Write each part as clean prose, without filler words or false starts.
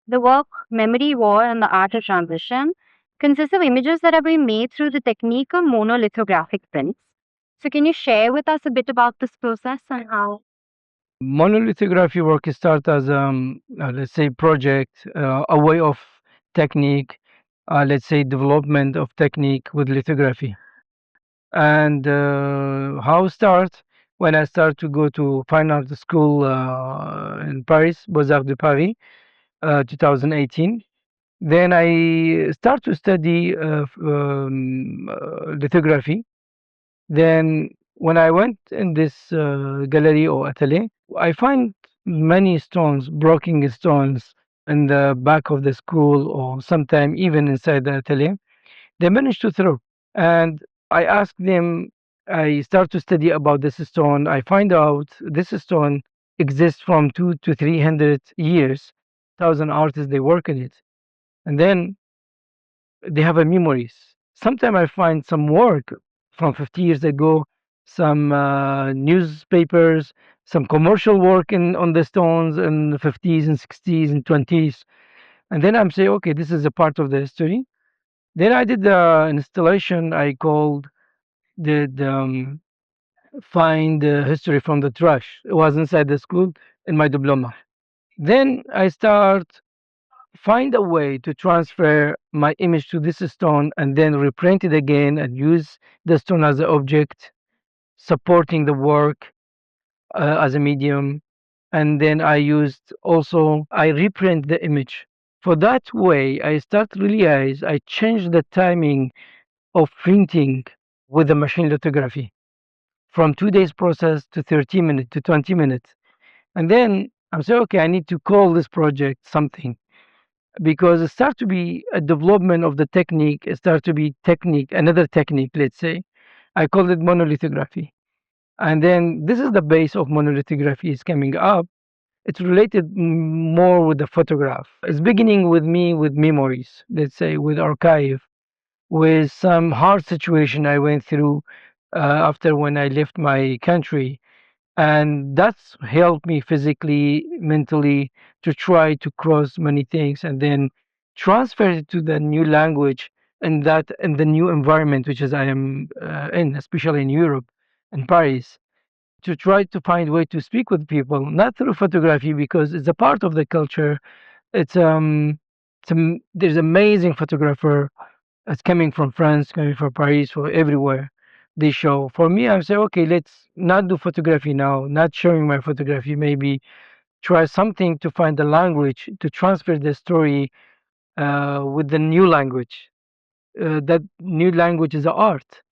The work Memory War and the Art of Transition consists of images that have been made through the technique of monolithographic prints. So, can you share with us a bit about this process and how? Monolithography work starts as let's say project, a way of technique, let's say development of technique with lithography. And how start when I start to go to fine art school in Paris, Beaux-Arts de Paris, 2018. Then I start to study lithography. Then when I went in this gallery or atelier, I find many stones, broken stones in the back of the school or sometime even inside the atelier. They managed to throw. And I asked them, I start to study about this stone. I find out this stone exists from 2 to 300 years. 1,000 artists, they work in it. And then they have a memories. Sometimes I find some work from 50 years ago, some newspapers, some commercial work in on the stones in the 50s and 60s and 20s. And then I'm saying, okay, this is a part of the history. Then I did the installation I called the find history from the trash. It was inside the school in my diploma. Then I start find a way to transfer my image to this stone and then reprint it again and use the stone as an object, supporting the work as a medium. And then I used also, I reprint the image. For that way, I start to realize I changed the timing of printing with the machine lithography from 2 days process to 30 minutes to 20 minutes. And then I'm saying, okay, I need to call this project something because it starts to be a development of the technique. It starts to be technique, another technique, let's say. I call it monolithography. And then this is the base of monolithography is coming up. It's related more with the photograph. It's beginning with me with memories, let's say, with archive, with some hard situation I went through after when I left my country, and that's helped me physically, mentally to try to cross many things and then transfer it to the new language and that in the new environment which is I am in, especially in Europe and Paris, to try to find way to speak with people, not through photography because it's a part of the culture. It's there's amazing photographer that's coming from France, coming from Paris, or everywhere they show. For me, I'm saying, okay, let's not do photography now, not showing my photography. Maybe try something to find the language to transfer the story with the new language. That new language is art,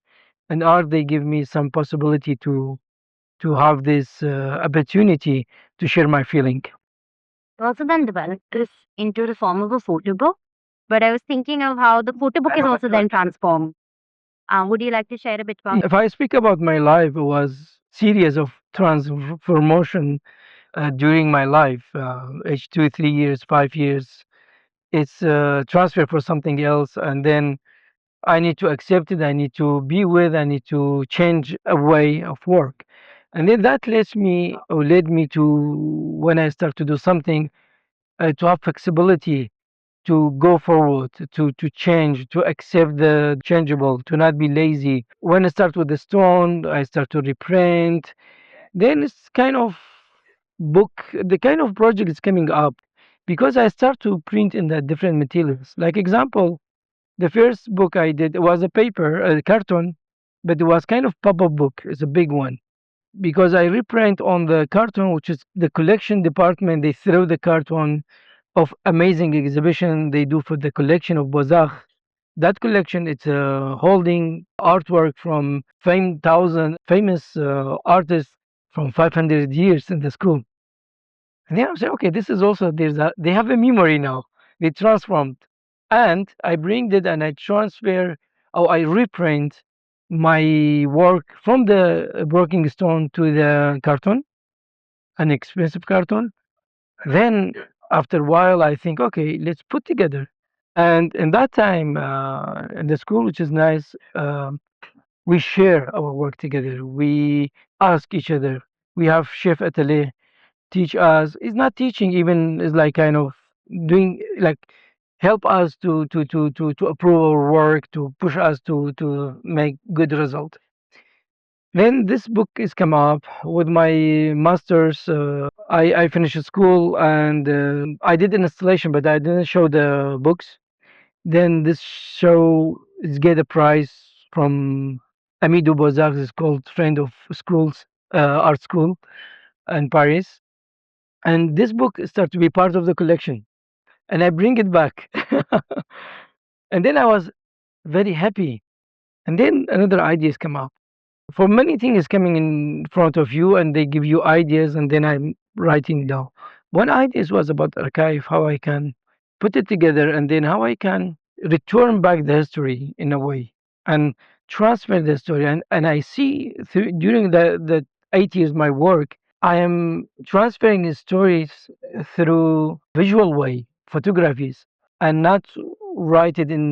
and art they give me some possibility to have this opportunity to share my feeling. Also, then develop this into the form of a photo book. But I was thinking of how the photo book is also then transformed. Would you like to share a bit about? If I speak about my life, it was series of transformation during my life, age 2, 3 years, 5 years. It's transfer for something else, and then I need to accept it. I need to be with. I need to change a way of work, and then that lets me or led me to when I start to do something to have flexibility to go forward, to change, to accept the changeable, to not be lazy. When I start with the stone, I start to reprint. Then it's kind of book, the kind of project is coming up because I start to print in the different materials. Like example, the first book I did was a paper, a carton, but it was kind of pop-up book. It's a big one because I reprint on the carton, which is the collection department. They throw the carton of amazing exhibition they do for the collection of Beaux-Arts. That collection, it's holding artwork from famous artists from 500 years in the school. And then I'm saying, okay, this is also they have a memory now. They transformed, and I bring it and I transfer, or I reprint my work from the broken stone to the carton, an expensive carton. Then after a while, I think, okay, let's put together. And in that time, in the school, which is nice, we share our work together. We ask each other. We have chef atelier teach us. It's not teaching even. It's like kind of doing like help us to approve our work, to push us to make good result. Then this book is come up with my master's. I finished school and I did an installation, but I didn't show the books. Then this show is get a prize from Ami Dubozak. Is called Friend of Schools, Art School in Paris. And this book started to be part of the collection, and I bring it back. And then I was very happy. And then another ideas come up. For many things coming in front of you, and they give you ideas, and then I'm writing down. One idea was about archive, how I can put it together, and then how I can return back the history in a way and transfer the story. And I see through, during the 8 years my work, I am transferring the stories through visual way, photographies, and not write it in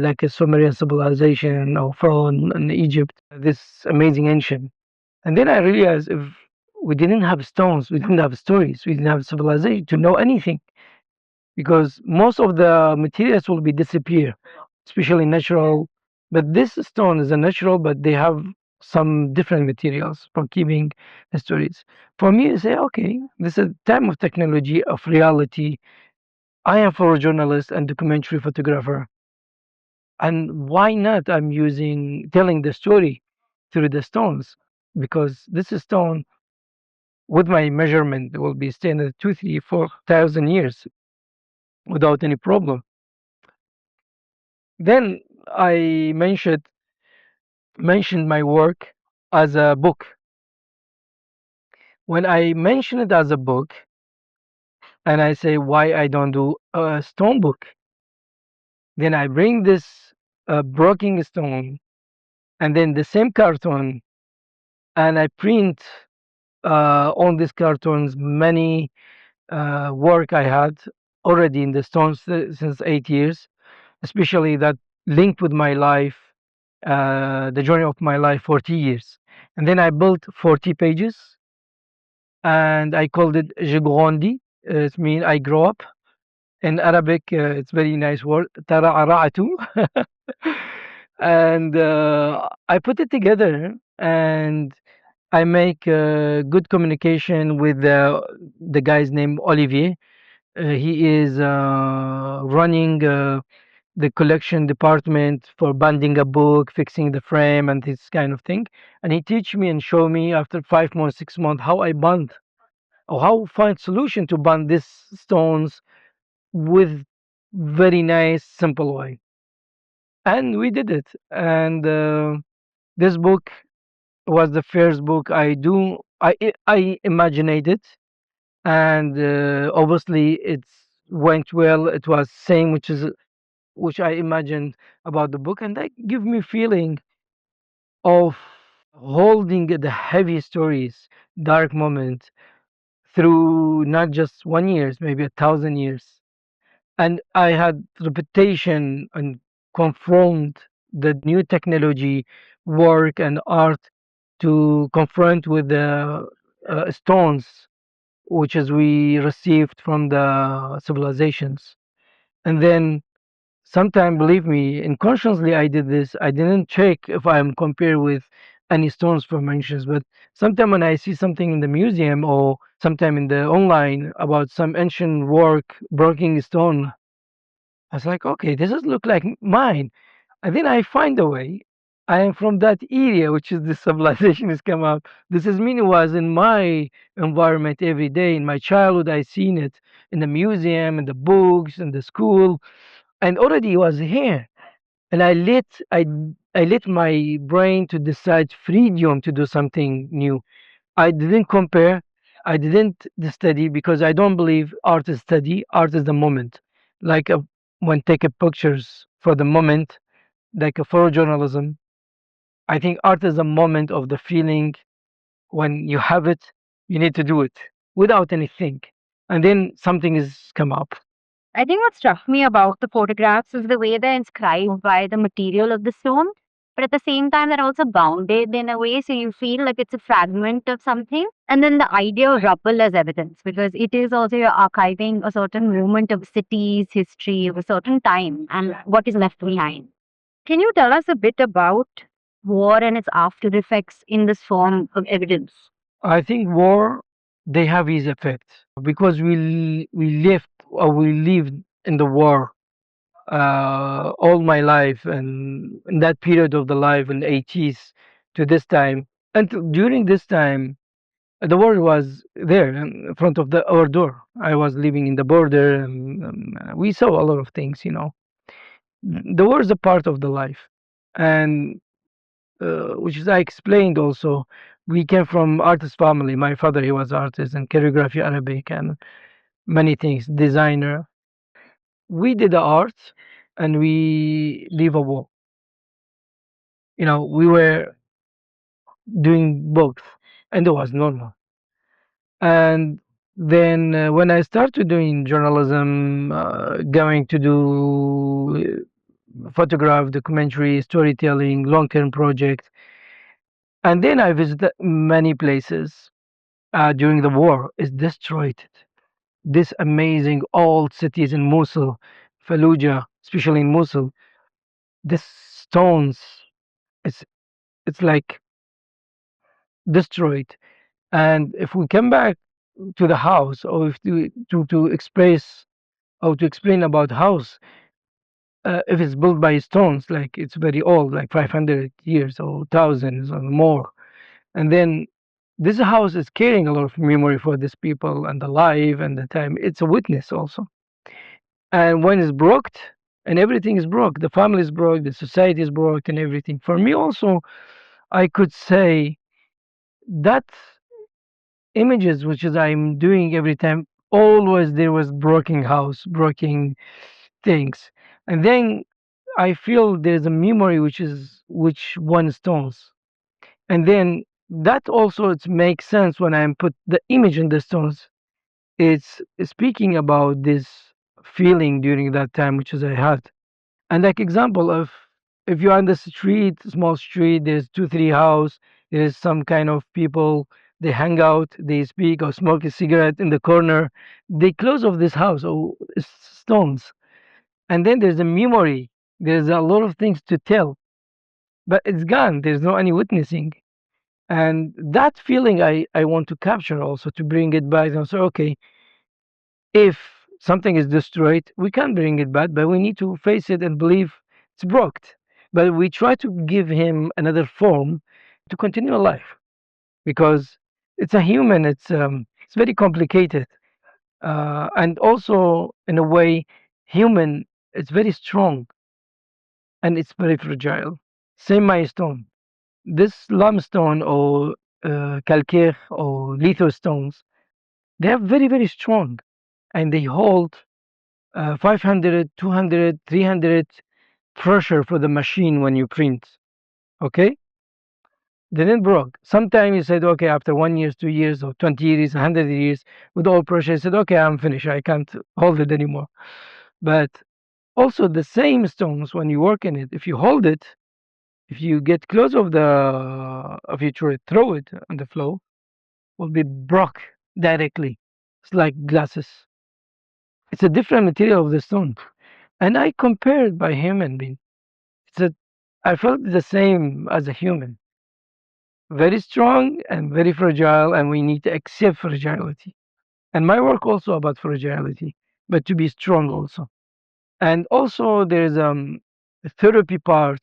like a Sumerian civilization or Pharaoh in Egypt, this amazing ancient. And then I realized if we didn't have stones, we didn't have stories, we didn't have civilization to know anything, because most of the materials will be disappear, especially natural. But this stone is a natural, but they have some different materials for keeping the stories. For me, I say, okay, this is time of technology, of reality. I am for a journalist and documentary photographer. And why not? I'm using telling the story through the stones, because this stone with my measurement will be staying at 2, 3, 4,000 years without any problem. Then I mentioned my work as a book. When I mention it as a book, and I say why I don't do a stone book, then I bring this broken stone and then the same carton, and I print on these cartons many work I had already in the stones since 8 years, especially that linked with my life, the journey of my life, 40 years. And then I built 40 pages, and I called it Je grandis. It means I grow up. In Arabic, it's very nice word, tara'ara'atu. And I put it together, and I make good communication with the guy's name Olivier. He is running the collection department for binding a book, fixing the frame, and this kind of thing. And he teach me and show me after 5 months, 6 months how I bond or how find solution to bond these stones with very nice simple way. And we did it. And this book was the first book I imagined it, and obviously it went well. It was same which I imagined about the book, and that give me feeling of holding the heavy stories, dark moments through not just 1 years, maybe 1,000 years. And I had reputation and confront the new technology, work and art to confront with the stones which is we received from the civilizations. And then sometime, believe me, unconsciously I did this. I didn't check if I'm compared with any stones formations, but sometime when I see something in the museum or sometime in the online about some ancient work, broken stone, I was like, okay, this does look like mine. And then I find a way. I am from that area, which is the civilization has come up. This is mean was in my environment every day. In my childhood, I seen it in the museum, in the books, in the school, and already was here. And I let my brain to decide freedom to do something new. I didn't compare. I didn't study because I don't believe art is study. Art is the moment. Like when take a pictures for the moment, like a photojournalism. I think art is a moment of the feeling. When you have it, you need to do it without anything, and then something is come up. I think what struck me about the photographs is the way they're inscribed by the material of the stone. but at the same time, they're also bounded in a way. So you feel like it's a fragment of something. And then the idea of rubble as evidence, because it is also you're archiving a certain moment of city's history of a certain time and what is left behind. Can you tell us a bit about war and its after effects in this form of evidence? I think war they have its effects because we lived or we lived in the war all my life, and in that period of the life in the 80s to this time, and during this time the war was there in front of our door. I was living in the border, and we saw a lot of things, you know. The war is a part of the life, and which is I explained also. We came from artist family. My father, he was artist and calligraphy, Arabic, and many things, designer. We did the art, and we leave a war. You know, we were doing both, and it was normal. And then when I started doing journalism, going to do photograph, documentary, storytelling, long-term project, and then I visited many places during the war. Is destroyed. This amazing old cities in Mosul, Fallujah, especially in Mosul, the stones, it's it's like destroyed. And if we come back to the house, or if to express or to explain about house, if it's built by stones, like it's very old, like 500 years or thousands or more, and then this house is carrying a lot of memory for these people and the life and the time. It's a witness also. And when it's broke, and everything is broke, the family is broke, the society is broke, and everything. For me also, I could say that images which is I'm doing every time, always there was broken house, broken things, and then I feel there's a memory which one stones, and then that also it makes sense when I put the image in the stones. It's speaking about this feeling during that time which is I had. And like example of, if you're on the street, small street, there's two, three house, there is some kind of people, they hang out, they speak or smoke a cigarette in the corner. They close off this house or stones. And then there's a memory. There's a lot of things to tell, but it's gone. There's no any witnessing. And that feeling I want to capture also to bring it back and say, okay, if something is destroyed, we can't bring it back, but we need to face it and believe it's broke. But we try to give him another form to continue life because it's a human. It's very complicated, and also in a way, human. It's very strong and it's very fragile. Same milestone. This limestone or calcaire or litho stones, they are very very strong, and they hold 500, 200, 300 pressure for the machine when you print. Okay? They didn't broke. Sometimes you said, okay, after 1 year, 2 years, or 20 years, 100 years, with all pressure, you said, okay, I'm finished. I can't hold it anymore. But also the same stones, when you work in it, if you hold it, if you get close if you throw it on the floor, will be broke directly. It's like glasses. It's a different material of the stone. And I compared by human being. It's a, I felt the same as a human, very strong and very fragile, and we need to accept fragility. And my work also about fragility, but to be strong also. And also there's a therapy part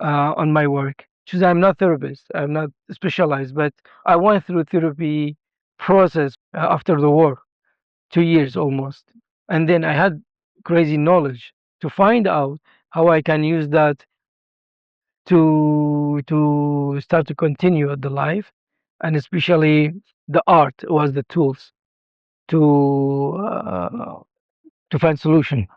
on my work. Because I'm not therapist, I'm not specialized, but I went through therapy process after the war, 2 years almost, and then I had crazy knowledge to find out how I can use that to start to continue the life, and especially the art was the tools to uh, to find solution.